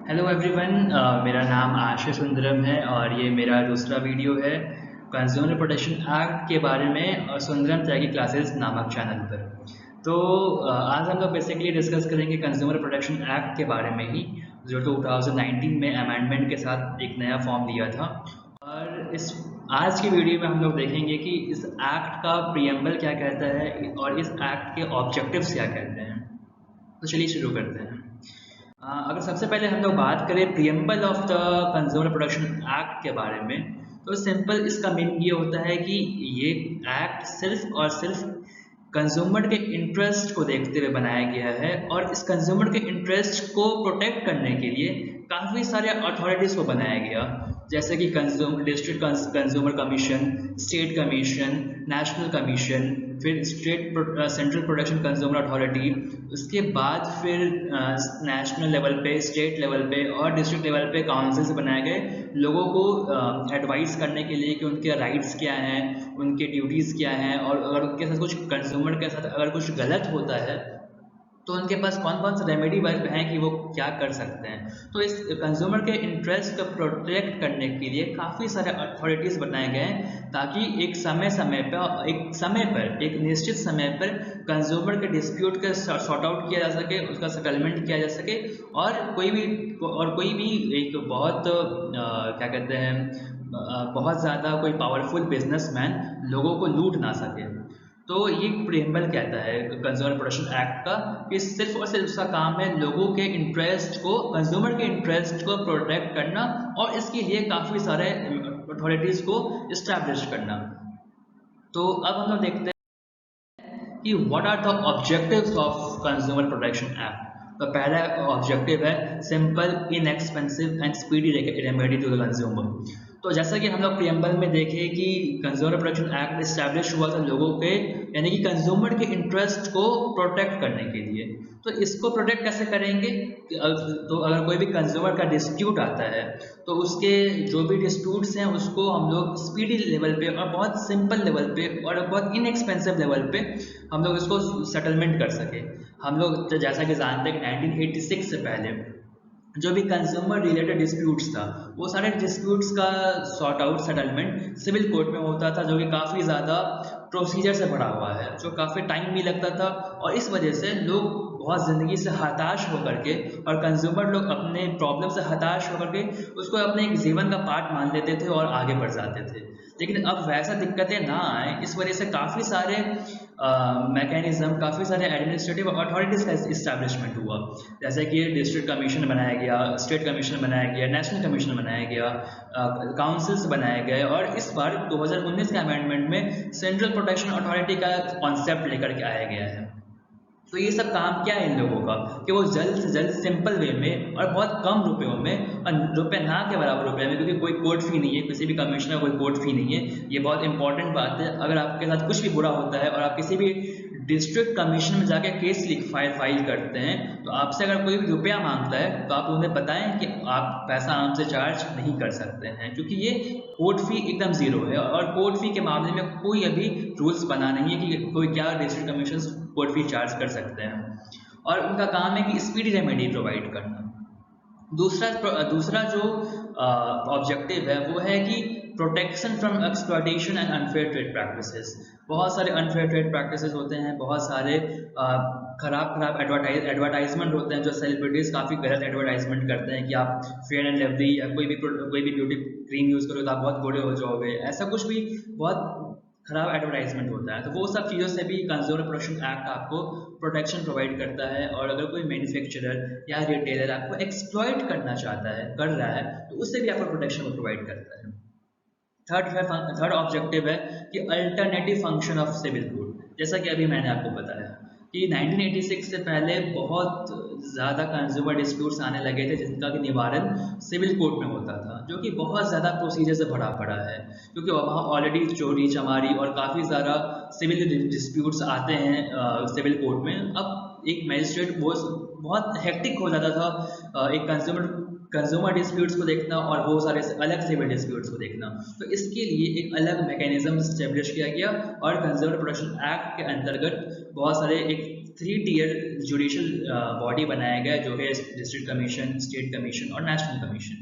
Hello everyone. मेरा नाम आशीष सुंदरम है और ये मेरा दूसरा वीडियो है कंज्यूमर प्रोटेक्शन एक्ट के बारे में सुंदरम त्यागी क्लासेस नामक चैनल पर। तो आज हम लोग बेसिकली डिस्कस करेंगे कंज्यूमर प्रोटेक्शन एक्ट के बारे में ही, जो 2019 में अमेंडमेंट के साथ एक नया फॉर्म लिया था। और इस आज की वीडियो में हम लोग देखेंगे कि इस एक्ट का प्रियम्बल क्या कहता है और इस एक्ट के ऑब्जेक्टिव्स क्या कहते हैं। तो चलिए शुरू करते हैं। अगर सबसे पहले हम लोग बात करें preamble of the consumer protection act के बारे में, तो सिंपल इसका मीनिंग ये होता है कि ये एक्ट सिर्फ और सिर्फ कंज्यूमर के इंटरेस्ट को देखते हुए बनाया गया है और इस कंज्यूमर के इंटरेस्ट को प्रोटेक्ट करने के लिए काफ़ी सारे अथॉरिटीज़ को बनाया गया, जैसे कि district consumer commission, state commission, national commission, फिर सेंट्रल प्रोटेक्शन कंज्यूमर अथॉरिटी, उसके बाद फिर नेशनल लेवल पे, स्टेट लेवल पे और डिस्ट्रिक्ट लेवल पे काउंसिल्स बनाए गए लोगों को एडवाइस करने के लिए कि उनके राइट्स क्या हैं, उनके ड्यूटीज़ क्या हैं, और अगर उनके साथ कुछ कंज्यूमर के साथ अगर कुछ गलत होता है तो उनके पास कौन कौन से रेमेडी वर्क हैं कि वो क्या कर सकते हैं। तो इस कंज्यूमर के इंटरेस्ट को प्रोटेक्ट करने के लिए काफ़ी सारे अथॉरिटीज़ बनाए गए हैं, ताकि एक निश्चित समय पर कंज्यूमर के डिस्प्यूट का सॉर्ट आउट किया जा सके, उसका सेटलमेंट किया जा सके, और कोई भी एक बहुत क्या कहते हैं बहुत ज़्यादा कोई पावरफुल बिजनेसमैन लोगों को लूट ना सके। तो ये प्रियम्बल कहता है कंज्यूमर प्रोटेक्शन एक्ट का कि सिर्फ और सिर्फ उसका काम है लोगों के इंटरेस्ट को, कंज्यूमर के इंटरेस्ट को प्रोटेक्ट करना, और इसके लिए काफ़ी सारे अथॉरिटीज़ को इस्टेब्लिश करना। तो अब हम लोग देखते हैं कि what are the objectives of consumer protection act. तो पहला ऑब्जेक्टिव है simple, inexpensive and speedy remedy to the consumer. तो जैसा कि हम लोग प्रियम्बल में देखें कि कंज्यूमर प्रोटेक्शन एक्ट इस्टेब्लिश हुआ था लोगों के, यानी कि कंज्यूमर के इंटरेस्ट को प्रोटेक्ट करने के लिए। तो इसको प्रोटेक्ट कैसे करेंगे? तो अगर कोई भी कंज्यूमर का डिस्प्यूट आता है तो उसके जो भी डिस्प्यूट्स हैं उसको हम लोग स्पीडी लेवल पे और बहुत सिंपल लेवल पे और बहुत इनएक्सपेंसिव लेवल पे हम लोग इसको सेटलमेंट कर सके। हम लोग जैसा कि जानते हैं कि 1986 से पहले जो भी कंज्यूमर रिलेटेड डिस्प्यूट्स था, वो सारे डिस्प्यूट्स का sort out settlement civil court में होता था, जो कि काफ़ी ज़्यादा प्रोसीजर से भरा हुआ है, जो काफ़ी टाइम भी लगता था, और इस वजह से लोग बहुत ज़िंदगी से हताश होकर के, और कंज्यूमर लोग अपने प्रॉब्लम से हताश होकर के उसको अपने एक जीवन का पार्ट मान लेते थे और आगे बढ़ जाते थे। लेकिन अब वैसा दिक्कतें ना आए, इस वजह से काफ़ी सारे मैकेनिज्म, काफ़ी सारे एडमिनिस्ट्रेटिव अथॉरिटीज़ का इस्टेब्लिशमेंट हुआ, जैसे कि डिस्ट्रिक्ट कमीशन बनाया गया, स्टेट कमीशन बनाया गया, नेशनल कमीशन बनाया गया, काउंसिल्स बनाए गए, और इस बार 2019 के अमेंडमेंट में सेंट्रल प्रोटेक्शन अथॉरिटी का कॉन्सेप्ट लेकर के आया गया है। तो ये सब काम क्या है इन लोगों का कि वो जल्द से जल्द सिंपल वे में और बहुत कम रुपयों में, और रुपये ना के बराबर रुपये में, क्योंकि कोई कोर्ट फी नहीं है, किसी भी कमिश्नर का कोई कोर्ट फी नहीं है, ये बहुत इंपॉर्टेंट बात है। अगर आपके साथ कुछ भी बुरा होता है और आप किसी भी डिस्ट्रिक्ट कमीशन में जाके केस फाइल करते हैं, तो आपसे अगर कोई भी रुपया मांगता है तो आप उन्हें बताएं कि आप पैसा हमसे चार्ज नहीं कर सकते हैं, क्योंकि ये कोर्ट फी एकदम ज़ीरो है, और कोर्ट फी के मामले में कोई अभी रूल्स बना नहीं है कि कोई क्या district commission court fee charge कर सकते हैं। और उनका काम है कि स्पीडी रेमेडी प्रोवाइड करना। दूसरा जो ऑब्जेक्टिव है वो है कि protection from exploitation and unfair trade practices. बहुत सारे अनफेयर ट्रेड प्रैक्टिसेस होते हैं, बहुत सारे खराब एडवर्टाइजमेंट होते हैं, जो सेलिब्रिटीज़ काफ़ी गलत एडवर्टाइजमेंट करते हैं कि आप फेयर एंड लवली या कोई भी ब्यूटी क्रीम यूज़ करो तो आप बहुत गोरे हो जाओगे, ऐसा कुछ भी बहुत खराब एडवर्टाइजमेंट होता है। तो वो सब चीज़ों से भी कंज्यूमर प्रोटेक्शन एक्ट आपको प्रोटेक्शन प्रोवाइड करता है, और अगर कोई मैन्युफैक्चरर या रिटेलर आपको एक्सप्लॉइट करना चाहता है, कर रहा है, तो उससे भी आपको प्रोटेक्शन प्रोवाइड करता है। थर्ड ऑब्जेक्टिव है कि alternative function of civil code. जैसा कि अभी मैंने आपको बताया कि 1986 से पहले बहुत ज़्यादा कंज्यूमर डिस्प्यूट्स आने लगे थे, जिनका कि निवारण सिविल कोर्ट में होता था, जो कि बहुत ज़्यादा प्रोसीजर से भरा पड़ा है, क्योंकि वहाँ ऑलरेडी चोरी चमारी और काफ़ी ज़्यादा सिविल डिस्प्यूट्स आते हैं सिविल कोर्ट में। अब एक मजिस्ट्रेट बहुत हेक्टिक हो जाता था एक कंज्यूमर डिस्प्यूट्स को देखना और वो सारे अलग सिविल डिस्प्यूट्स को देखना। तो इसके लिए एक अलग मैकेनिज्म स्टेब्लिश किया गया, और कंज्यूमर प्रोटेक्शन एक्ट के अंतर्गत बहुत सारे एक 3 टियर जुडिशल बॉडी बनाया गया जो है डिस्ट्रिक्ट कमीशन, स्टेट कमीशन और नेशनल कमीशन।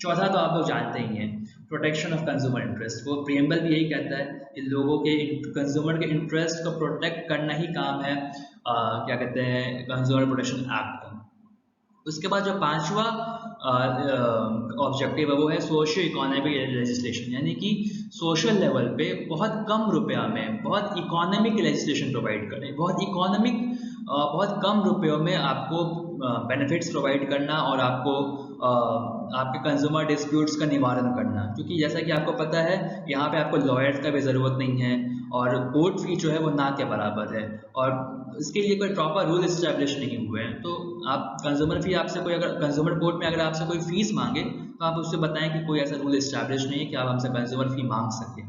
चौथा तो आप लोग जानते ही हैं, प्रोटेक्शन ऑफ कंज्यूमर इंटरेस्ट। वो प्रियम्बल भी यही कहता है कि लोगों के कंज्यूमर के इंटरेस्ट को प्रोटेक्ट करना ही काम है क्या कहते हैं कंज्यूमर प्रोटेक्शन एक्ट का। उसके बाद जो पांचवा ऑब्जेक्टिव है वो है सोशियो इकोनॉमिक लेजिस्लेशन, यानी कि सोशल लेवल पे बहुत कम रुपया में बहुत इकोनॉमिक लेजिस्लेशन प्रोवाइड करें, बहुत कम रुपयों में आपको बेनिफिट्स प्रोवाइड करना और आपको आपके कंज्यूमर डिस्प्यूट्स का निवारण करना। क्योंकि जैसा कि आपको पता है यहाँ पे आपको लॉयर्स का भी ज़रूरत नहीं है और कोर्ट फी जो है वो ना के बराबर है और इसके लिए कोई प्रॉपर रूल इस्टेब्लिश नहीं हुए हैं। तो आप कंज्यूमर फी आपसे कोई अगर कंज्यूमर कोर्ट में अगर आपसे कोई फीस मांगे तो आप उससे बताएं कि कोई ऐसा रूल इस्टेब्लिश नहीं है कि आप हमसे कंज्यूमर फी मांग सकें।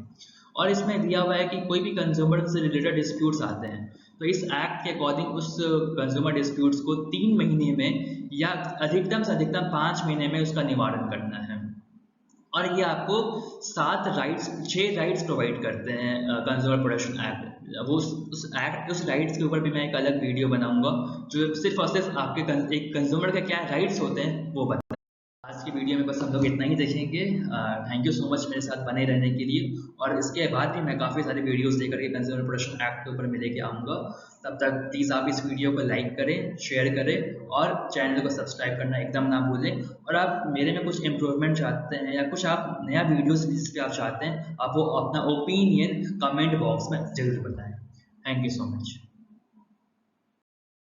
और इसमें दिया हुआ है कि कोई भी कंज्यूमर से रिलेटेड डिस्प्यूट्स आते हैं तो इस एक्ट के अकॉर्डिंग उस कंज्यूमर डिस्प्यूट्स को 3 महीने में या अधिकतम से अधिकतम 5 महीने में उसका निवारण करना है। और ये आपको 6 राइट्स प्रोवाइड करते हैं कंज्यूमर प्रोटेक्शन एक्ट। वो उस राइट्स के ऊपर भी मैं एक अलग वीडियो बनाऊंगा जो सिर्फ और सिर्फ आपके एक कंज्यूमर के क्या राइट्स होते हैं वो बता। आज की वीडियो में बस हम लोग इतना ही देखेंगे। थैंक यू सो मच मेरे साथ बने रहने के लिए, और इसके बाद भी मैं काफ़ी सारी वीडियोस लेकर के कंज्यूमर प्रोटेक्शन एक्ट के ऊपर मैं लेके आऊँगा। तब तक प्लीज़ आप इस वीडियो को लाइक करें, शेयर करें और चैनल को सब्सक्राइब करना एकदम ना भूलें। और आप मेरे में कुछ इम्प्रूवमेंट चाहते हैं या कुछ आप नया वीडियोज़ जिस पे आप चाहते हैं, आप वो अपना ओपिनियन कमेंट बॉक्स में ज़रूर बताएँ। Thank you so much.